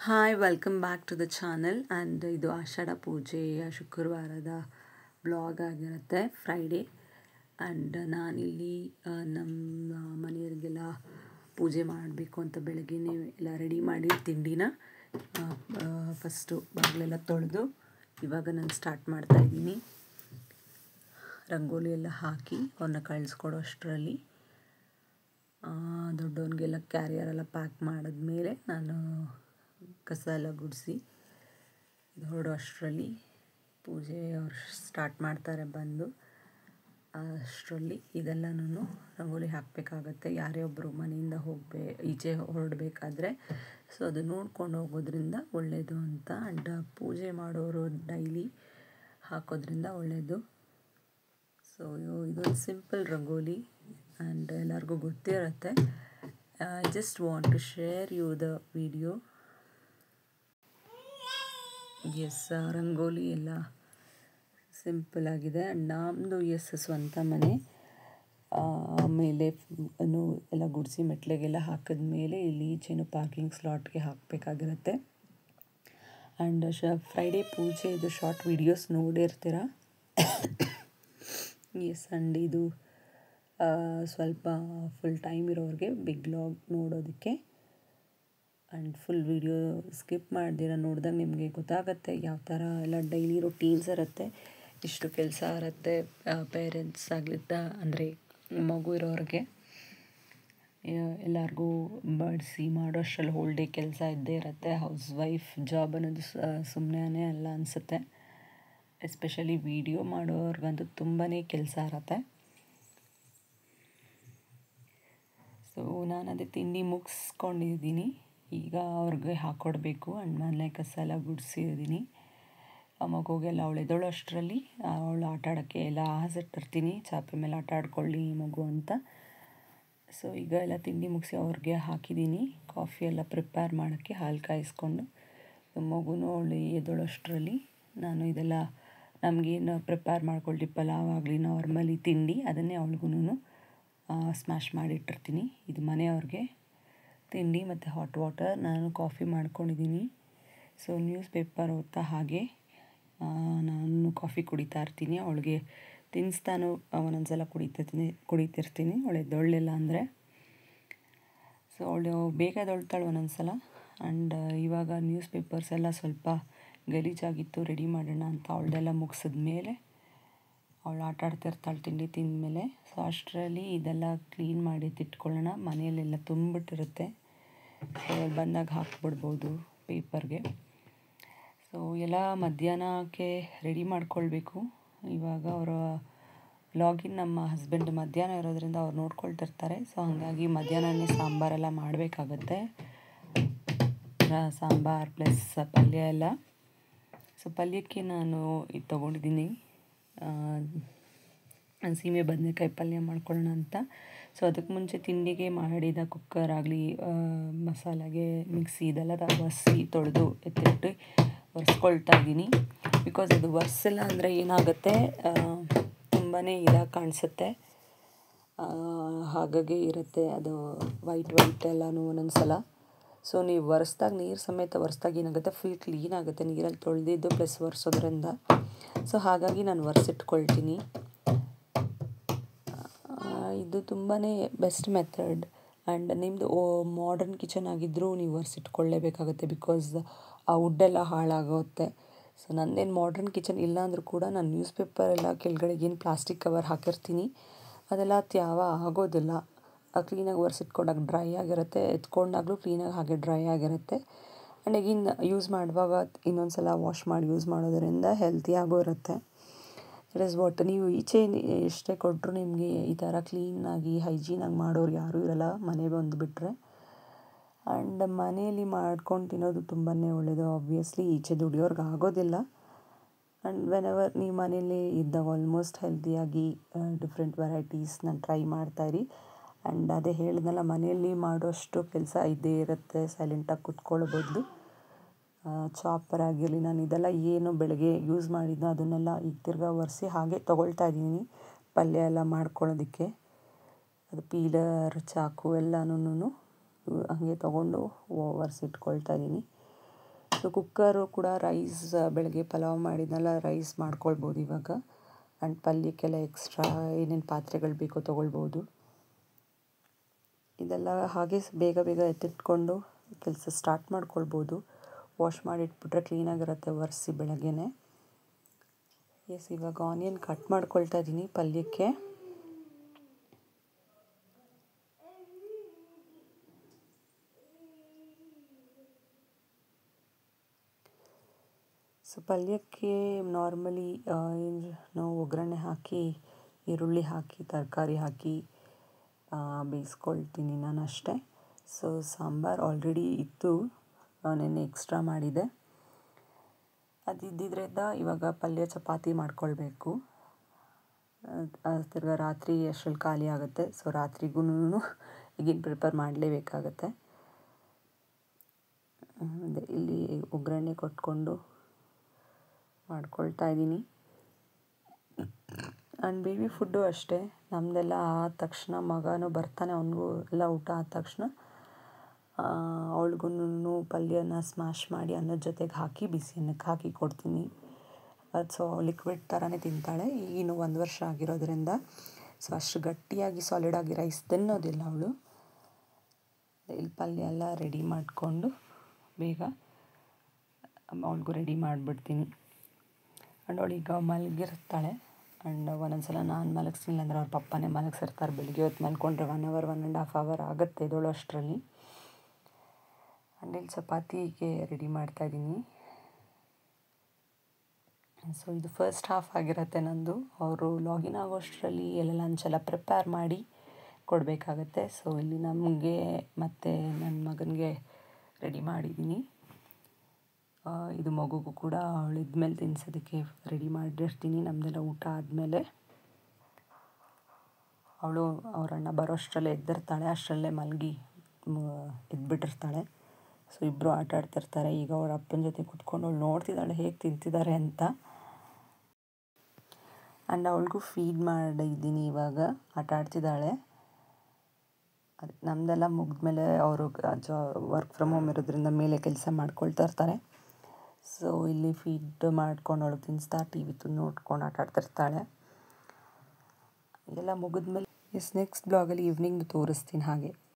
Hi welcome back to the channel and ಇದು ಆಷಾಢ ಪೂಜೆಯ ಶುಕ್ರವಾರದ ಬ್ಲಾಗ್ ಆಗಿರುತ್ತೆ ಫ್ರೈಡೇ. ಆ್ಯಂಡ್ ನಾನಿಲ್ಲಿ ನಮ್ಮ ಮನೆಯವರಿಗೆಲ್ಲ ಪೂಜೆ ಮಾಡಬೇಕು ಅಂತ ಬೆಳಗ್ಗೆನೇ ಎಲ್ಲ ರೆಡಿ ಮಾಡಿ ತಿಂಡಿನ ಫಸ್ಟು ಬಾಗಿಲೆಲ್ಲ ತೊಳೆದು ಇವಾಗ ನಾನು ಸ್ಟಾರ್ಟ್ ಮಾಡ್ತಾಯಿದ್ದೀನಿ. ರಂಗೋಲಿ ಎಲ್ಲ ಹಾಕಿ ಅವ್ರನ್ನ ಕಳಿಸ್ಕೊಡೋ ಅಷ್ಟರಲ್ಲಿ ದೊಡ್ಡವನಿಗೆಲ್ಲ ಕ್ಯಾರಿಯರೆಲ್ಲ ಪ್ಯಾಕ್ ಮಾಡಿದ್ಮೇಲೆ ನಾನು ಕಸ ಎಲ್ಲ ಗುಡಿಸಿ ಹೊರಡೋ ಅಷ್ಟರಲ್ಲಿ ಪೂಜೆ ಅವ್ರು ಸ್ಟಾರ್ಟ್ ಮಾಡ್ತಾರೆ. ಬಂದು ಅಷ್ಟರಲ್ಲಿ ಇದೆಲ್ಲನೂ ರಂಗೋಲಿ ಹಾಕಬೇಕಾಗತ್ತೆ. ಯಾರೇ ಒಬ್ಬರು ಮನೆಯಿಂದ ಈಚೆ ಹೊರಡಬೇಕಾದ್ರೆ ಸೊ ಅದು ನೋಡ್ಕೊಂಡು ಹೋಗೋದ್ರಿಂದ ಒಳ್ಳೆಯದು ಅಂತ. ಆ್ಯಂಡ್ ಪೂಜೆ ಮಾಡೋರು ಡೈಲಿ ಹಾಕೋದ್ರಿಂದ ಒಳ್ಳೆಯದು. ಸೊ ಇದೊಂದು ಸಿಂಪಲ್ ರಂಗೋಲಿ ಆ್ಯಂಡ್ ಎಲ್ಲರಿಗೂ ಗೊತ್ತಿರುತ್ತೆ. I just want to share you the video. Yes, rangoli ಎಲ್ಲ ಸಿಂಪಲ್ ಆಗಿದೆ. ಆ್ಯಂಡ್ ನಮ್ಮದು ಸ್ವಂತ ಮನೆ. ಆಮೇಲೆ ಎಲ್ಲ ಗುಡಿಸಿ ಮೆಟ್ಲಿಗೆಲ್ಲ ಹಾಕಿದ್ಮೇಲೆ ಇಲ್ಲಿ ಈಚೆನೂ ಪಾರ್ಕಿಂಗ್ ಸ್ಲಾಟ್ಗೆ ಹಾಕಬೇಕಾಗಿರುತ್ತೆ. ಆ್ಯಂಡ್ ಫ್ರೈಡೇ ಪೂಜೆದು ಶಾರ್ಟ್ ವಿಡಿಯೋಸ್ ನೋಡಿರ್ತೀರ. ಎಸ್, ಆ್ಯಂಡ್ ಇದು ಸ್ವಲ್ಪ ಫುಲ್ ಟೈಮ್ ಇರೋರಿಗೆ ಬಿಗ್ ವ್ಲಾಗ್ ನೋಡೋದಕ್ಕೆ. ಆ್ಯಂಡ್ ಫುಲ್ ವಿಡಿಯೋ ಸ್ಕಿಪ್ ಮಾಡ್ದಿರ ನೋಡಿದಾಗ ನಿಮಗೆ ಗೊತ್ತಾಗುತ್ತೆ ಯಾವ ಥರ ಎಲ್ಲ ಡೈಲಿ ರೊಟೀನ್ಸ್ ಇರುತ್ತೆ, ಇಷ್ಟು ಕೆಲಸ ಇರುತ್ತೆ. ಪೇರೆಂಟ್ಸ್ ಆಗಲಿದ್ದ ಅಂದರೆ ಮಗು ಇರೋರಿಗೆ ಎಲ್ಲರಿಗೂ ಬಡಿಸಿ ಮಾಡೋ ಅಷ್ಟರಲ್ಲಿ ಹೋಲ್ ಡೇ ಕೆಲಸ ಇದ್ದೇ ಇರುತ್ತೆ. ಹೌಸ್ ವೈಫ್ ಜಾಬ್ ಅನ್ನೋದು ಸುಮ್ಮನೆ ಅಲ್ಲ ಅನಿಸುತ್ತೆ. ಎಸ್ಪೆಷಲಿ ವಿಡಿಯೋ ಮಾಡೋರ್ಗಂತೂ ತುಂಬಾ ಕೆಲಸ ಇರುತ್ತೆ. ಸೊ ನಾನು ಅದೇ ತಿಂಡಿ ಮುಗಿಸ್ಕೊಂಡಿದ್ದೀನಿ. ಈಗ ಅವ್ರಿಗೆ ಹಾಕ್ಕೊಡ್ಬೇಕು. ಆ್ಯಂಡ್ ಮನೆ ಕಸ ಎಲ್ಲ ಗುಡಿಸಿದ್ದೀನಿ. ಆ ಮಗುಗೆಲ್ಲ ಅವಳು ಎದ್ದೋಳೋ ಅಷ್ಟರಲ್ಲಿ ಅವಳು ಆಟ ಆಡೋಕ್ಕೆ ಎಲ್ಲ ಹಾಸಿಟ್ಟಿರ್ತೀನಿ. ಚಾಪೆ ಮೇಲೆ ಆಟ ಆಡ್ಕೊಳ್ಳಿ ಮಗು ಅಂತ. ಸೊ ಈಗ ಎಲ್ಲ ತಿಂಡಿ ಮುಗಿಸಿ ಅವ್ರಿಗೆ ಹಾಕಿದ್ದೀನಿ. ಕಾಫಿ ಎಲ್ಲ ಪ್ರಿಪೇರ್ ಮಾಡೋಕ್ಕೆ ಹಾಲು ಕಾಯಿಸ್ಕೊಂಡು ಮಗುನೂ ಅವಳು ಎದ್ದೋಳೋ ಅಷ್ಟರಲ್ಲಿ ನಾನು ಇದೆಲ್ಲ ನಮಗೇನು ಪ್ರಿಪೇರ್ ಮಾಡ್ಕೊಳ್ತೀವಿ, ಪಲಾವ್ ಆಗಲಿ ನಾರ್ಮಲಿ ತಿಂಡಿ, ಅದನ್ನೇ ಅವಳಿಗೂ ಸ್ಮ್ಯಾಶ್ ಮಾಡಿಟ್ಟಿರ್ತೀನಿ. ಇದು ಮನೆಯವ್ರಿಗೆ ತಿಂಡಿ ಮತ್ತು ಹಾಟ್ ವಾಟರ್. ನಾನು ಕಾಫಿ ಮಾಡ್ಕೊಂಡಿದ್ದೀನಿ. ಸೊ ನ್ಯೂಸ್ ಪೇಪರ್ ಓದ್ತಾ ಹಾಗೆ ನಾನು ಕಾಫಿ ಕುಡಿತಾ ಇರ್ತೀನಿ. ಅವಳಿಗೆ ತಿನ್ನಿಸ್ತಾನು ಒಂದೊಂದ್ಸಲ ಕುಡಿತಿರ್ತೀನಿ ಅವಳು ಎದ್ದೊಳ್ಳಿಲ್ಲ ಅಂದರೆ. ಸೊ ಅವಳು ಬೇಗ ಎದ್ದೊಳ್ತಾಳೆ ಒಂದೊಂದ್ಸಲ. ಆ್ಯಂಡ್ ಇವಾಗ ನ್ಯೂಸ್ ಪೇಪರ್ಸ್ ಎಲ್ಲ ಸ್ವಲ್ಪ ಗಲೀಜಾಗಿತ್ತು, ರೆಡಿ ಮಾಡೋಣ ಅಂತ ಅವಳದೆಲ್ಲ ಮುಗಿಸಿದ್ಮೇಲೆ ಅವಳು ಆಟ ಆಡ್ತಿರ್ತಾಳೆ ತಿಂಡಿ ತಿಂದಮೇಲೆ. ಸೊ ಅಷ್ಟರಲ್ಲಿ ಇದೆಲ್ಲ ಕ್ಲೀನ್ ಮಾಡಿ ಇಟ್ಕೊಳ್ಳೋಣ. ಮನೆಯಲ್ಲೆಲ್ಲ ತುಂಬಿಟ್ಟಿರುತ್ತೆ. ಸೊ ಬಂದಾಗ ಹಾಕ್ಬಿಡ್ಬೋದು ಪೇಪರ್ಗೆ. ಸೊ ಎಲ್ಲ ಮಧ್ಯಾಹ್ನಕ್ಕೆ ರೆಡಿ ಮಾಡ್ಕೊಳ್ಬೇಕು. ಇವಾಗ ಅವರ ಲಾಗಿನ್ ನಮ್ಮ ಹಸ್ಬೆಂಡ್ ಮಧ್ಯಾಹ್ನ ಇರೋದ್ರಿಂದ ಅವ್ರು ನೋಡ್ಕೊಳ್ತಿರ್ತಾರೆ. ಸೊ ಹಾಗಾಗಿ ಮಧ್ಯಾಹ್ನನೇ ಸಾಂಬಾರೆಲ್ಲ ಮಾಡಬೇಕಾಗತ್ತೆ. ಸಾಂಬಾರು ಪ್ಲಸ್ ಪಲ್ಯ ಎಲ್ಲ. ಸೊ ಪಲ್ಯಕ್ಕೆ ನಾನು ಇದು ತೊಗೊಂಡಿದ್ದೀನಿ, ಸೀಮೆ ಬದನೆಕಾಯಿ ಪಲ್ಯ ಮಾಡ್ಕೊಳ್ಳೋಣ ಅಂತ. ಸೊ ಅದಕ್ಕೆ ಮುಂಚೆ ತಿಂಡಿಗೆ ಮಾಡಿದ ಕುಕ್ಕರ್ ಆಗಲಿ ಮಸಾಲೆಗೆ ಮಿಕ್ಸಿ ಇದೆಲ್ಲ ಒರೆಸಿ ತೊಳೆದು ಎತ್ತಿಟ್ಟು ಒರೆಸ್ಕೊಳ್ತಾ ಇದ್ದೀನಿ. ಬಿಕಾಸ್ ಅದು ಒರೆಸಿಲ್ಲ ಅಂದರೆ ಏನಾಗುತ್ತೆ, ತುಂಬಾ ಇದಾಗಿ ಕಾಣಿಸುತ್ತೆ. ಹಾಗಾಗಿ ಇರುತ್ತೆ ಅದು ವೈಟ್ ಎಲ್ಲನೂ ಒಂದೊಂದು ಸಲ. ಸೊ ನೀವು ಒರೆಸ್ದಾಗ ನೀರು ಸಮೇತ ಒರೆಸ್ದಾಗ ಏನಾಗುತ್ತೆ, ಫುಲ್ ಕ್ಲೀನ್ ಆಗುತ್ತೆ ನೀರಲ್ಲಿ ತೊಳೆದಿದ್ದು ಪ್ಲಸ್ ಒರೆಸೋದ್ರಿಂದ. ಸೊ ಹಾಗಾಗಿ ನಾನು ಒರೆಸಿಟ್ಕೊಳ್ತೀನಿ. ಇದು ತುಂಬಾ ಬೆಸ್ಟ್ ಮೆಥಡ್. ಆ್ಯಂಡ್ ನಿಮ್ಮದು ಮಾಡರ್ನ್ ಕಿಚನ್ ಆಗಿದ್ದರೂ ನೀವು ಒರೆಸಿಟ್ಕೊಳ್ಳೇಬೇಕಾಗುತ್ತೆ. ಬಿಕಾಸ್ ಆ ವುಡ್ಡೆಲ್ಲ ಹಾಳಾಗುತ್ತೆ. ಸೊ ನಂದೇನು ಮಾಡರ್ನ್ ಕಿಚನ್ ಇಲ್ಲ ಅಂದರೂ ಕೂಡ ನಾನು ನ್ಯೂಸ್ ಪೇಪರೆಲ್ಲ ಕೆಳಗಡೆಗೆ ಏನು ಪ್ಲಾಸ್ಟಿಕ್ ಕವರ್ ಹಾಕಿರ್ತೀನಿ, ಅದೆಲ್ಲ ತ್ಯಾವ ಆಗೋದಿಲ್ಲ. ಕ್ಲೀನಾಗಿ ಒರೆಸಿಟ್ಕೊಂಡಾಗ ಡ್ರೈ ಆಗಿರುತ್ತೆ, ಎತ್ಕೊಂಡಾಗಲೂ ಕ್ಲೀನಾಗಿ ಹಾಗೆ ಡ್ರೈ ಆಗಿರುತ್ತೆ. ಆ್ಯಂಡ್ ಈಗಿನ ಯೂಸ್ ಮಾಡುವಾಗ ಇನ್ನೊಂದು ಸಲ ವಾಶ್ ಮಾಡಿ ಯೂಸ್ ಮಾಡೋದರಿಂದ ಹೆಲ್ತಿಯಾಗೂ ಇರುತ್ತೆ. That is what. ನೀವು ಈಚೆ ಎಷ್ಟೇ ಕೊಟ್ಟರು ನಿಮಗೆ ಈ ಥರ ಕ್ಲೀನಾಗಿ ಹೈಜೀನಾಗಿ ಮಾಡೋರು ಯಾರೂ ಇರೋಲ್ಲ ಮನೆ ಬಂದುಬಿಟ್ರೆ. ಆ್ಯಂಡ್ ಮನೆಯಲ್ಲಿ ಮಾಡ್ಕೊಂಡು ತಿನ್ನೋದು ತುಂಬಾ ಒಳ್ಳೆಯದು. ಆಬ್ವಿಯಸ್ಲಿ ಈಚೆ ದುಡಿಯೋರ್ಗೆ ಆಗೋದಿಲ್ಲ. ಆ್ಯಂಡ್ ವೆನೆವರ್ ನೀವು ಮನೇಲಿ ಇದ್ದಾಗ ಆಲ್ಮೋಸ್ಟ್ ಹೆಲ್ತಿಯಾಗಿ ಡಿಫ್ರೆಂಟ್ ವೆರೈಟೀಸ್ನ ಟ್ರೈ ಮಾಡ್ತಾಯಿರಿ. ಆ್ಯಂಡ್ ಅದೇ ಹೇಳಿದ್ನಲ್ಲ, ಮನೆಯಲ್ಲಿ ಮಾಡೋಷ್ಟು ಕೆಲಸ ಇದ್ದೇ ಇರುತ್ತೆ. ಸೈಲೆಂಟಾಗಿ ಕೂತ್ಕೊಳ್ಳೋ ಬದಲು ಚಾಪರ್ ಆಗಿರಲಿ, ನಾನು ಇದೆಲ್ಲ ಏನು ಬೆಳಗ್ಗೆ ಯೂಸ್ ಮಾಡಿದ್ನೋ ಅದನ್ನೆಲ್ಲ ಈಗ ತಿರ್ಗಾ ಒರೆಸಿ ಹಾಗೆ ತೊಗೊಳ್ತಾ ಇದ್ದೀನಿ ಪಲ್ಯ ಎಲ್ಲ ಮಾಡ್ಕೊಳ್ಳೋದಕ್ಕೆ. ಅದು ಪೀಲರ್ ಚಾಕು ಎಲ್ಲನೂ ಹಾಗೆ ತೊಗೊಂಡು ಒರೆಸಿಟ್ಕೊಳ್ತಾ ಇದ್ದೀನಿ. ಸೊ ಕುಕ್ಕರು ಕೂಡ ರೈಸ್ ಬೆಳಗ್ಗೆ ಪಲಾವ್ ಮಾಡಿದ್ನೆಲ್ಲ ರೈಸ್ ಮಾಡ್ಕೊಳ್ಬೋದು ಇವಾಗ. ಆ್ಯಂಡ್ ಪಲ್ಯಕ್ಕೆಲ್ಲ ಎಕ್ಸ್ಟ್ರಾ ಏನೇನು ಪಾತ್ರೆಗಳು ಬೇಕೋ ತೊಗೊಳ್ಬೋದು. ಇದೆಲ್ಲ ಹಾಗೆ ಬೇಗ ಬೇಗ ಎತ್ತಿಟ್ಕೊಂಡು ಕೆಲಸ ಸ್ಟಾರ್ಟ್ ಮಾಡ್ಕೊಳ್ಬೋದು. ವಾಶ್ ಮಾಡಿಟ್ಬಿಟ್ರೆ ಕ್ಲೀನಾಗಿರುತ್ತೆ ಒರೆಸಿ ಬೆಳಗ್ಗೆನೆ. ಎಸ್, ಇವಾಗ ಆನಿಯನ್ ಕಟ್ ಮಾಡ್ಕೊಳ್ತಾ ಇದ್ದೀನಿ ಪಲ್ಯಕ್ಕೆ. ಸೊ ಪಲ್ಯಕ್ಕೆ ನಾರ್ಮಲಿ ನಾವು ಒಗ್ಗರಣೆ ಹಾಕಿ ಈರುಳ್ಳಿ ಹಾಕಿ ತರಕಾರಿ ಹಾಕಿ ಬೇಯಿಸ್ಕೊಳ್ತೀನಿ ನಾನು ಅಷ್ಟೇ. ಸೊ ಸಾಂಬಾರು ಆಲ್ರೆಡಿ ಇತ್ತು, ನೆನ್ನೆ ಎಕ್ಸ್ಟ್ರಾ ಮಾಡಿದೆ. ಅದಿದ್ದಿದ್ದರಿಂದ ಇವಾಗ ಪಲ್ಯ ಚಪಾತಿ ಮಾಡ್ಕೊಳ್ಬೇಕು. ತಿರ್ಗಿ ರಾತ್ರಿ ಅಷ್ಟರಲ್ಲಿ ಖಾಲಿ ಆಗುತ್ತೆ. ಸೊ ರಾತ್ರಿಗೂ ಈಗಿನ ಪ್ರಿಪೇರ್ ಮಾಡಲೇಬೇಕಾಗತ್ತೆ. ಇಲ್ಲಿ ಒಗ್ಗರಣೆ ಕೊಟ್ಕೊಂಡು ಮಾಡ್ಕೊಳ್ತಾ ಇದ್ದೀನಿ. ಆ್ಯಂಡ್ ಬೇಬಿ ಫುಡ್ಡು ಅಷ್ಟೇ, ನಮ್ಮದೆಲ್ಲ ಆದ ತಕ್ಷಣ ಮಗನೂ ಬರ್ತಾನೆ, ಅವನಿಗೂ ಎಲ್ಲ ಊಟ ಆದ ತಕ್ಷಣ ಅವಳಿಗೂ ಪಲ್ಯನ ಸ್ಮ್ಯಾಶ್ ಮಾಡಿ ಅನ್ನದ ಜೊತೆಗೆ ಹಾಕಿ ಬಿಸಿ ಅನ್ನಕ್ಕೆ ಹಾಕಿ ಕೊಡ್ತೀನಿ. ಅದು ಸೊ ಲಿಕ್ವಿಡ್ ಥರನೇ ತಿಂತಾಳೆ. ಈಗಿನ್ನು 1 ವರ್ಷ ಆಗಿರೋದ್ರಿಂದ ಸೊ ಅಷ್ಟು ಗಟ್ಟಿಯಾಗಿ ಸಾಲಿಡಾಗಿ ರೈಸ್ ತಿನ್ನೋದಿಲ್ಲ ಅವಳು. ಇಲ್ಲಿ ಪಲ್ಯ ಎಲ್ಲ ರೆಡಿ ಮಾಡಿಕೊಂಡು ಬೇಗ ಅವಳಿಗೂ ರೆಡಿ ಮಾಡಿಬಿಡ್ತೀನಿ. ಆ್ಯಂಡ್ ಅವಳೀಗ ಮಲಗಿರ್ತಾಳೆ. ಆ್ಯಂಡ್ ಒಂದೊಂದು ಸಲ ನಾನು ಮಲಗಿಸ್ಲಿಲ್ಲ ಅಂದರೆ ಅವ್ರ ಪಪ್ಪನೇ ಮಲಗಿಸಿರ್ತಾರೆ. ಬೆಳಿಗ್ಗೆ ಹೊತ್ತು ಮಲ್ಕೊಂಡ್ರೆ 1 ಅವರ್ 1.5 ಅವರ್ ಆಗುತ್ತೆ ಎದ್ದೇಳೋ ಅಷ್ಟರಲ್ಲಿ. ಆ್ಯಂಡ್ ಇಲ್ಲಿ ಚಪಾತಿಗೆ ರೆಡಿ ಮಾಡ್ತಾಯಿದ್ದೀನಿ. ಸೊ ಇದು ಫಸ್ಟ್ ಹಾಫ್ ಆಗಿರುತ್ತೆ ನಂದು. ಅವರು ಲಾಗಿನ್ ಆಗೋಷ್ಟರಲ್ಲಿ ಎಲ್ಲ ಲಂಚೆಲ್ಲ ಪ್ರಿಪೇರ್ ಮಾಡಿ ಕೊಡಬೇಕಾಗತ್ತೆ. ಸೊ ಇಲ್ಲಿ ನಮಗೆ ಮತ್ತು ನನ್ನ ಮಗನಿಗೆ ರೆಡಿ ಮಾಡಿದ್ದೀನಿ. ಇದು ಮಗುಗೂ ಕೂಡ ಅವಳು ಇದ್ಮೇಲೆ ತಿನ್ನಿಸೋದಕ್ಕೆ ರೆಡಿ ಮಾಡಿರ್ತೀನಿ. ನಮ್ಮದೆಲ್ಲ ಊಟ ಆದಮೇಲೆ ಅವಳು ಅವ್ರ ಅಣ್ಣ ಬರೋ ಅಷ್ಟರಲ್ಲೇ ಎದ್ದಿರ್ತಾಳೆ. ಅಷ್ಟರಲ್ಲೇ ಮಲಗಿ ಎದ್ಬಿಟ್ಟಿರ್ತಾಳೆ. ಸೊ ಇಬ್ಬರು ಆಟ ಆಡ್ತಿರ್ತಾರೆ. ಈಗ ಅವ್ರ ಅಪ್ಪನ ಜೊತೆ ಕೂತ್ಕೊಂಡು ಅವಳು ನೋಡ್ತಿದ್ದಾಳೆ ಹೇಗೆ ತಿಂತಿದ್ದಾರೆ ಅಂತ. ಆ್ಯಂಡ್ ಅವಳಿಗೂ ಫೀಡ್ ಮಾಡಿದ್ದೀನಿ ಇವಾಗ. ಆಟ ಆಡ್ತಿದ್ದಾಳೆ. ನಮ್ಮದೆಲ್ಲ ಮುಗಿದ್ಮೇಲೆ ಅವರು ವರ್ಕ್ ಫ್ರಮ್ ಹೋಮ್ ಇರೋದ್ರಿಂದ ಮೇಲೆ ಕೆಲಸ ಮಾಡ್ಕೊಳ್ತಾ ಇರ್ತಾರೆ. ಸೊ ಇಲ್ಲಿ ಫೀಡ್ ಮಾಡ್ಕೊಂಡು ಅವಳು ತಿನ್ನಿಸ್ತಾ ಟಿ ವಿ ನೋಡ್ಕೊಂಡು ಆಟ ಆಡ್ತಿರ್ತಾಳೆ. ಎಲ್ಲ ಮುಗಿದ್ಮೇಲೆ ನೆಕ್ಸ್ಟ್ ಬ್ಲಾಗಲ್ಲಿ ಈವ್ನಿಂಗ್ ತೋರಿಸ್ತೀನಿ ಹಾಗೆ.